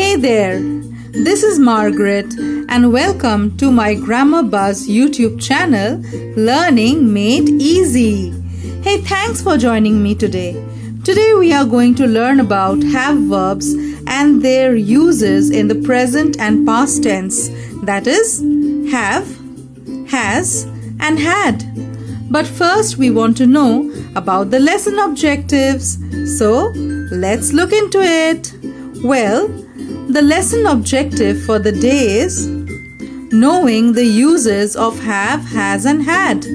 Hey there, this is Margaret and welcome to my Grammar Buzz YouTube channel, Learning Made Easy. Hey, thanks for joining me today. Today we are going to learn about have verbs and their uses in the present and past tense, that is, have, has and had. But first we want to know about the lesson objectives. So, let's look into it. Well, the lesson objective for the day is knowing the uses of have, has and had.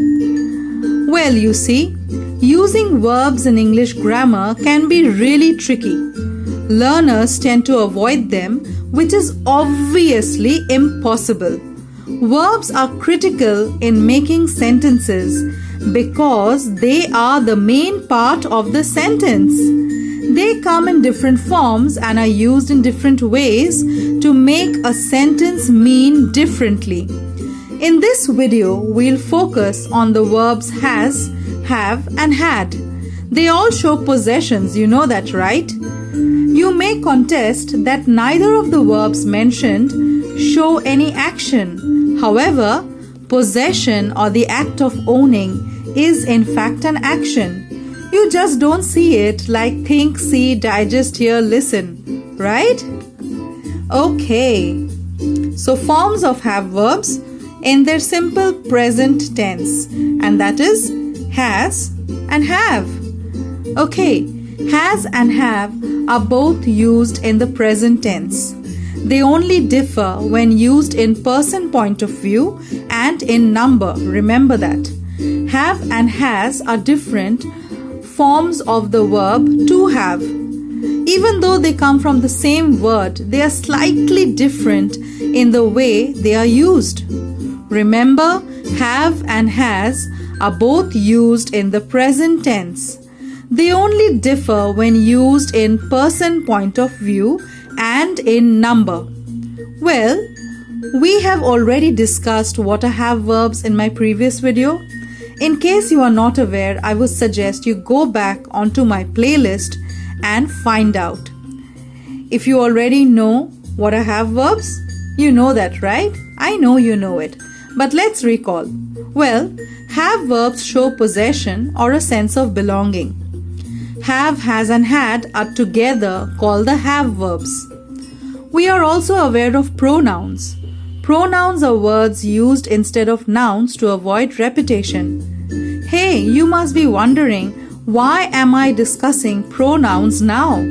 Well, you see, using verbs in English grammar can be really tricky. Learners tend to avoid them, which is obviously impossible. Verbs are critical in making sentences because they are the main part of the sentence. They come in different forms and are used in different ways to make a sentence mean differently. In this video, we'll focus on the verbs has, have and had. They all show possessions, you know that, right? You may contest that neither of the verbs mentioned show any action. However, possession or the act of owning is in fact an action. You just don't see it like think, see, digest, hear, listen, right? Okay, so forms of have verbs in their simple present tense, and that is has and have. Okay, has and have are both used in the present tense. They only differ when used in person point of view and in number. Remember that. Have and has are different forms of the verb to have. Even though they come from the same word, they are slightly different in the way they are used. Remember, have and has are both used in the present tense. They only differ when used in person point of view and in number. Well, we have already discussed what are have verbs in my previous video. In case you are not aware, I would suggest you go back onto my playlist and find out. If you already know what are have verbs, you know that, right? I know you know it. But let's recall. Well, have verbs show possession or a sense of belonging. Have, has and had are together called the have verbs. We are also aware of pronouns. Pronouns are words used instead of nouns to avoid repetition. Hey, you must be wondering, why am I discussing pronouns now?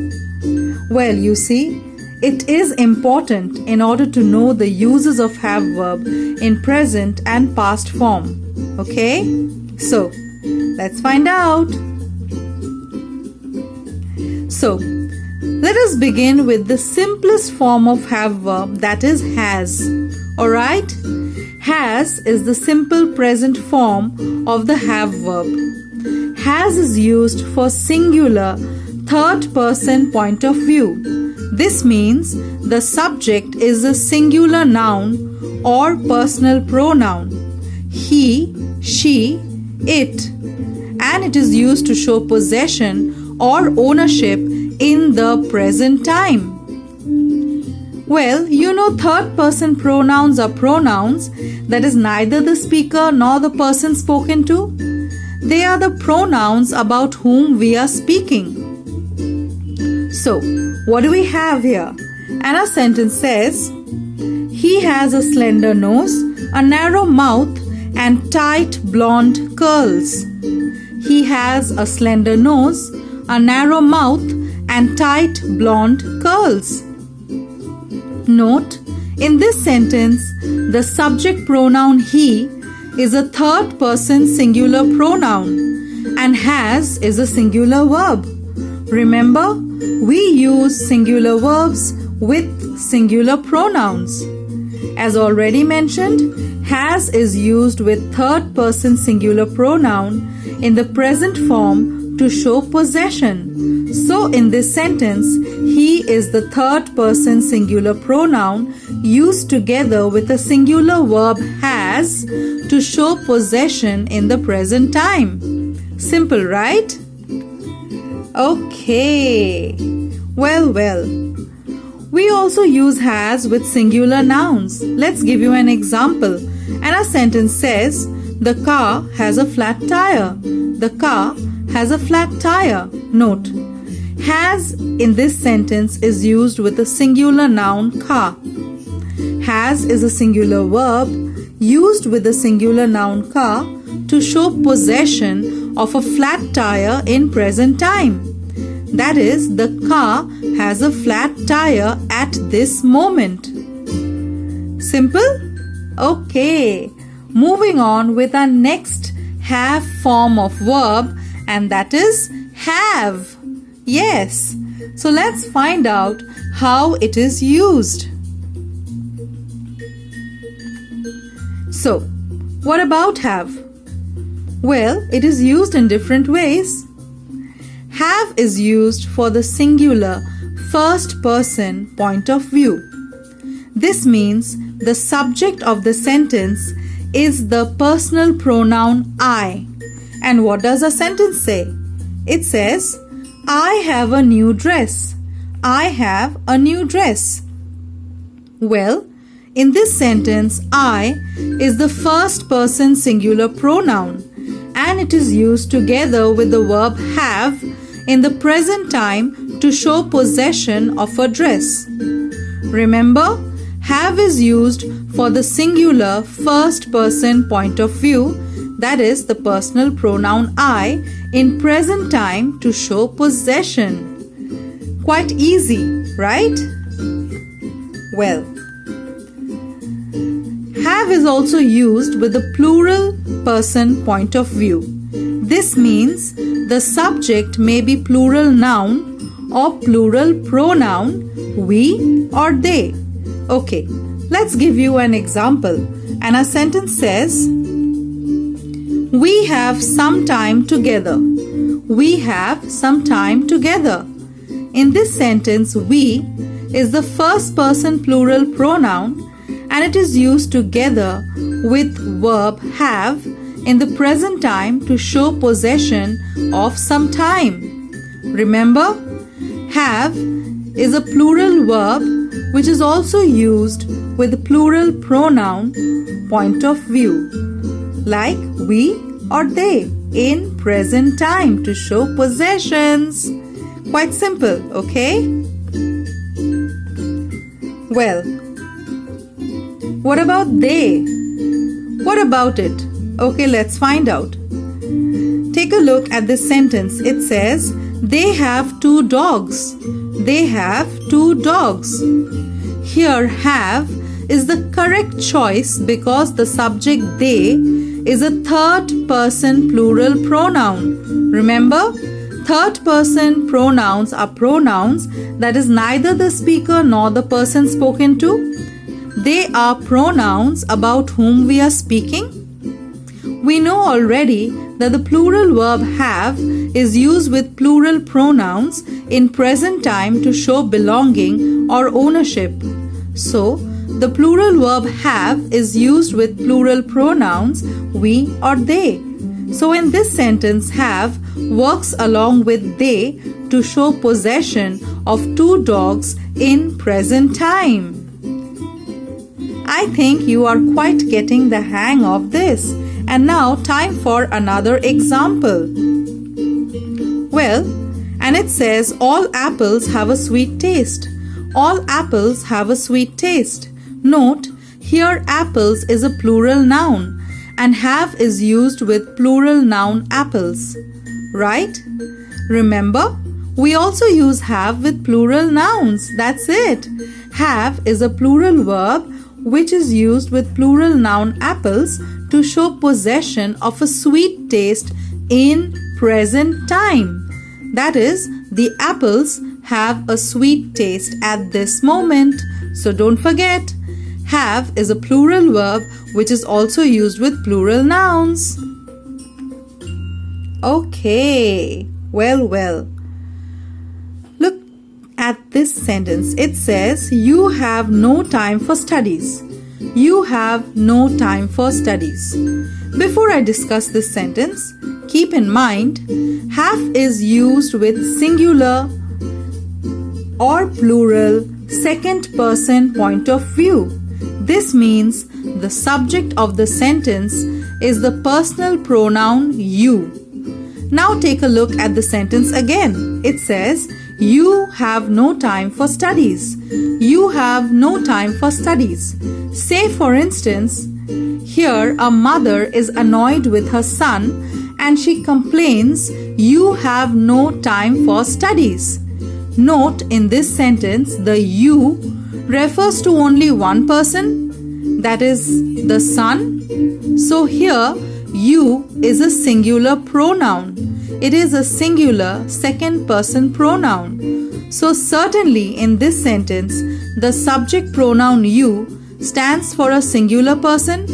Well, you see, it is important in order to know the uses of have verb in present and past form. Okay? So, let's find out. So, let us begin with the simplest form of have verb, that is has. Alright? Has is the simple present form of the have verb. Has is used for singular third person point of view. This means the subject is a singular noun or personal pronoun. He, she, it. And it is used to show possession or ownership in the present time. Well, you know third person pronouns are pronouns that is neither the speaker nor the person spoken to. They are the pronouns about whom we are speaking. So, what do we have here? And our sentence says, he has a slender nose, a narrow mouth and tight blonde curls. He has a slender nose, a narrow mouth and tight blonde curls. Note, in this sentence, the subject pronoun he is a third person singular pronoun and has is a singular verb. Remember, we use singular verbs with singular pronouns. As already mentioned, has is used with third person singular pronoun in the present form to show possession. So in this sentence, he is the third person singular pronoun used together with a singular verb has to show possession in the present time. Simple, right? Okay. Well. We also use has with singular nouns. Let's give you an example. And a sentence says, the car has a flat tire. The car has a flat tire. Note, has in this sentence is used with a singular noun car. Has is a singular verb used with the singular noun car to show possession of a flat tire in present time. That is, the car has a flat tire at this moment. Simple? Okay. Moving on with our next have form of verb, and that is have. Yes. So let's find out how it is used. So, what about have? Well, it is used in different ways. Have is used for the singular first person point of view. This means the subject of the sentence is the personal pronoun I. And what does a sentence say? It says, I have a new dress. I have a new dress. Well, in this sentence, I is the first person singular pronoun, and it is used together with the verb have in the present time to show possession of a dress. Remember, have is used for the singular first person point of view, that is the personal pronoun I, in present time to show possession. Quite easy, right? Well, have is also used with the plural person point of view. This means the subject may be plural noun or plural pronoun, we or they. Okay, let's give you an example. And a sentence says, we have some time together. We have some time together. In this sentence, we is the first person plural pronoun, and it is used together with verb have in the present time to show possession of some time. Remember, have is a plural verb which is also used with the plural pronoun point of view, like we or they, in present time to show possessions. Quite simple, okay? Well, what about they? What about it? Okay, let's find out. Take a look at this sentence. It says, they have 2 dogs. They have 2 dogs. Here, have is the correct choice because the subject they is a third person plural pronoun. Remember, third person pronouns are pronouns that is neither the speaker nor the person spoken to. They are pronouns about whom we are speaking. We know already that the plural verb have is used with plural pronouns in present time to show belonging or ownership. So, the plural verb have is used with plural pronouns we or they. So, in this sentence, have works along with they to show possession of 2 dogs in present time. I think you are quite getting the hang of this. And now time for another example. Well, and it says all apples have a sweet taste. All apples have a sweet taste. Note, here apples is a plural noun and have is used with plural noun apples. Right? Remember, we also use have with plural nouns. That's it. Have is a plural verb which is used with plural noun apples to show possession of a sweet taste in present time. That is, the apples have a sweet taste at this moment. So don't forget, have is a plural verb which is also used with plural nouns. Okay, well. Look at this sentence. It says, you have no time for studies. You have no time for studies. Before I discuss this sentence, keep in mind, have is used with singular or plural second person point of view. This means the subject of the sentence is the personal pronoun you. Now take a look at the sentence again. It says, you have no time for studies. You have no time for studies. Say for instance, here a mother is annoyed with her son and she complains, you have no time for studies. Note in this sentence, the you refers to only one person, that is the son. So here, you is a singular pronoun. It is a singular second person pronoun. So certainly in this sentence, the subject pronoun you stands for a singular person,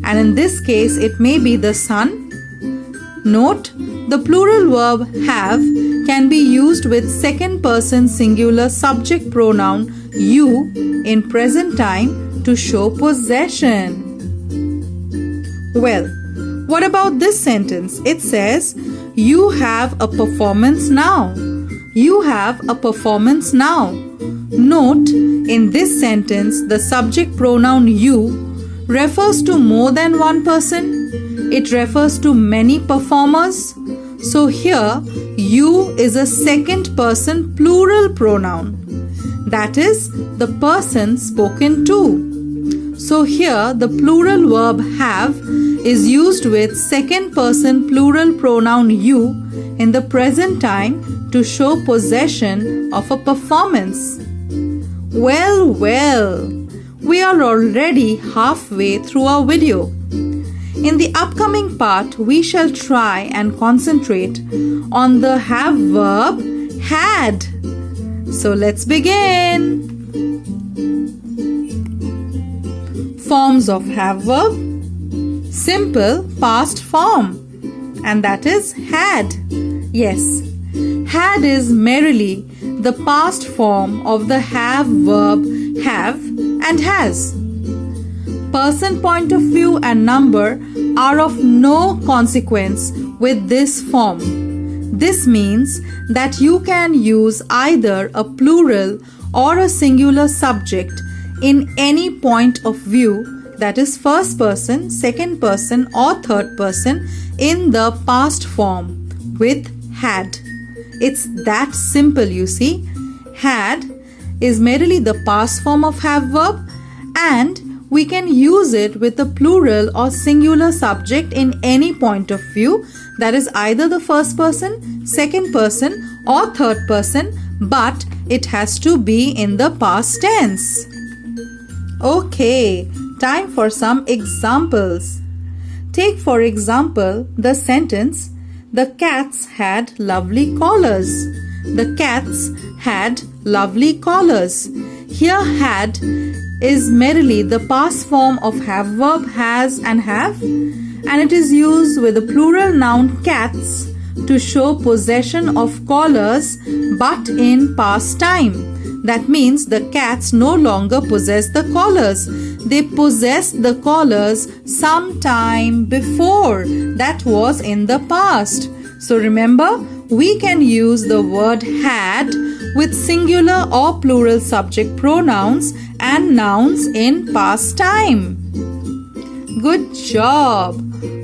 and in this case it may be the son. Note, the plural verb have can be used with second person singular subject pronoun you in present time to show possession. Well, what about this sentence? It says, you have a performance now. You have a performance now. Note, in this sentence, the subject pronoun you refers to more than one person. It refers to many performers. So here, you is a second person plural pronoun. That is, the person spoken to. So here, the plural verb have is used with second person plural pronoun you in the present time to show possession of a performance. Well, we are already halfway through our video. In the upcoming part, we shall try and concentrate on the have verb had. So let's begin. Forms of have verb. Simple past form, and that is had. Yes, had is merely the past form of the have verb have and has. Person point of view and number are of no consequence with this form. This means that you can use either a plural or a singular subject in any point of view, that is first person, second person or third person, in the past form with had. It's that simple, you see. Had is merely the past form of have verb, and we can use it with a plural or singular subject in any point of view, that is either the first person, second person or third person, but it has to be in the past tense. Okay, time for some examples. Take for example the sentence, the cats had lovely collars. The cats had lovely collars. Here had is merely the past form of have verb has and have, and it is used with the plural noun cats to show possession of collars but in past time. That means the cats no longer possess the collars. They possessed the collars some time before. That was in the past. So remember, we can use the word had with singular or plural subject pronouns and nouns in past time. Good job.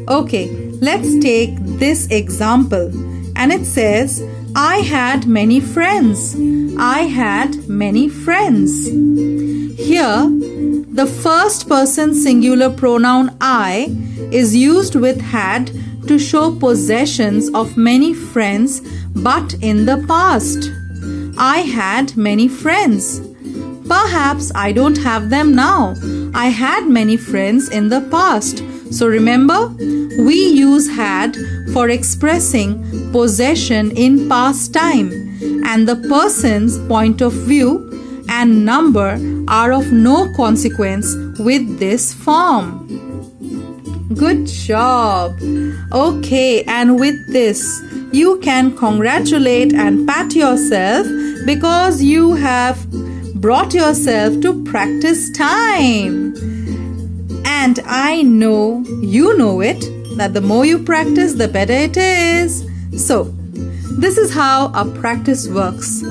Okay, let's take this example. And it says, I had many friends. I had many friends. Here, the first person singular pronoun I is used with had to show possessions of many friends but in the past. I had many friends. Perhaps I don't have them now. I had many friends in the past. So remember, we use had for expressing possession in past time, and the person's point of view and number are of no consequence with this form. Good job. Okay, and with this, you can congratulate and pat yourself because you have brought yourself to practice time. And I know you know it, that the more you practice, the better it is. So, this is how our practice works.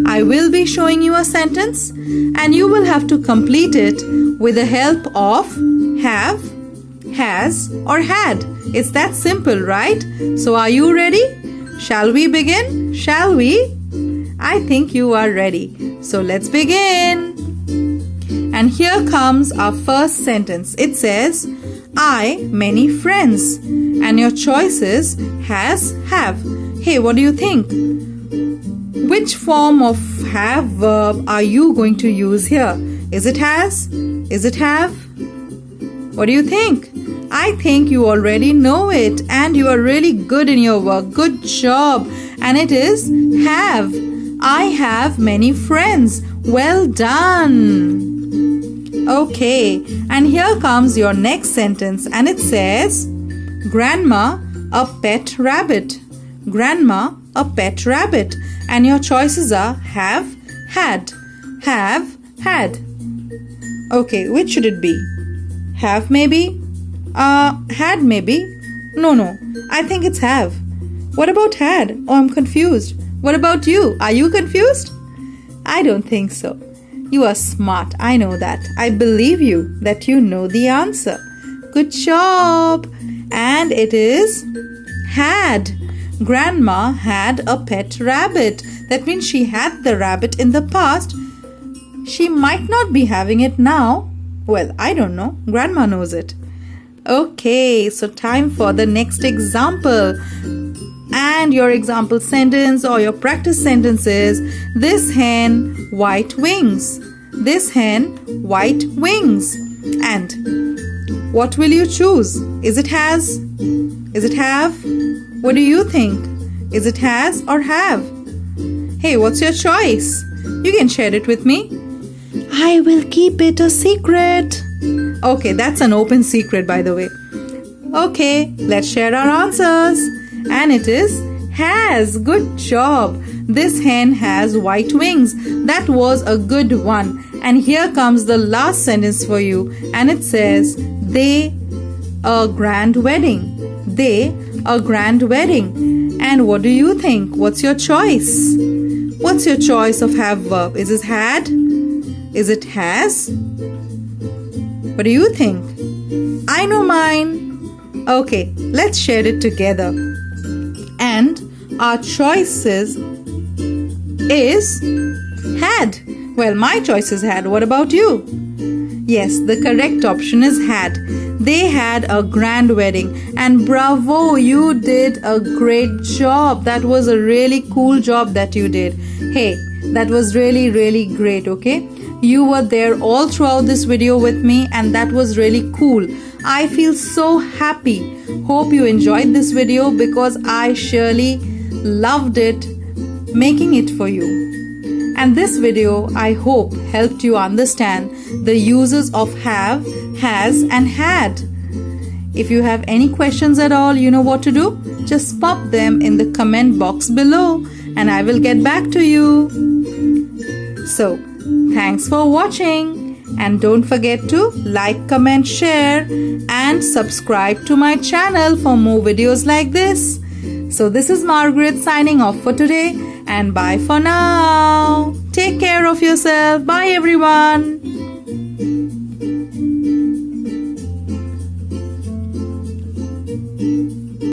I will be showing you a sentence and you will have to complete it with the help of have, has or had. It's that simple, right? So are you ready? Shall we begin? Shall we? I think you are ready. So let's begin. And here comes our first sentence. It says, I many friends. And your choice is has, have. Hey, what do you think? Which form of have verb are you going to use here? Is it has? Is it have? What do you think? I think you already know it and you are really good in your work. Good job. And it is have. I have many friends. Well done. Okay, and here comes your next sentence and it says, Grandma, a pet rabbit. Grandma, a pet rabbit. And your choices are have, had. Have, had. Okay, which should it be? Have maybe? Had maybe? No, I think it's have. What about had? Oh, I'm confused. What about you? Are you confused? I don't think so. You are smart, I know that. I believe you that you know the answer. Good job. And it is had. Grandma had a pet rabbit. That means she had the rabbit in the past. She might not be having it now. Well, I don't know. Grandma knows it. Okay, so time for the next example. And your example sentence or your practice sentence is, this hen, white wings. This hen, white wings. And what will you choose? Is it has? Is it have? What do you think? Is it has or have? Hey, what's your choice? You can share it with me. I will keep it a secret. Okay, that's an open secret, by the way. Okay, let's share our answers. And it is has. Good job. This hen has white wings. That was a good one. And here comes the last sentence for you. And it says, they a grand wedding. They a grand wedding. And what do you think? What's your choice? What's your choice of have verb? Is it had? Is it has? What do you think? I know mine. Okay, let's share it together. And our choices is had. Well, my choice is had. What about you? Yes, the correct option is had. They had a grand wedding. And bravo, you did a great job. That was a really cool job that you did. Hey, that was really, really great, okay? You were there all throughout this video with me and that was really cool. I feel so happy. Hope you enjoyed this video because I surely loved it making it for you. And this video, I hope, helped you understand the uses of have, has and had. If you have any questions at all, you know what to do. Just pop them in the comment box below and I will get back to you. So, thanks for watching. And don't forget to like, comment, share and subscribe to my channel for more videos like this. So this is Margaret signing off for today and bye for now. Take care of yourself. Bye everyone.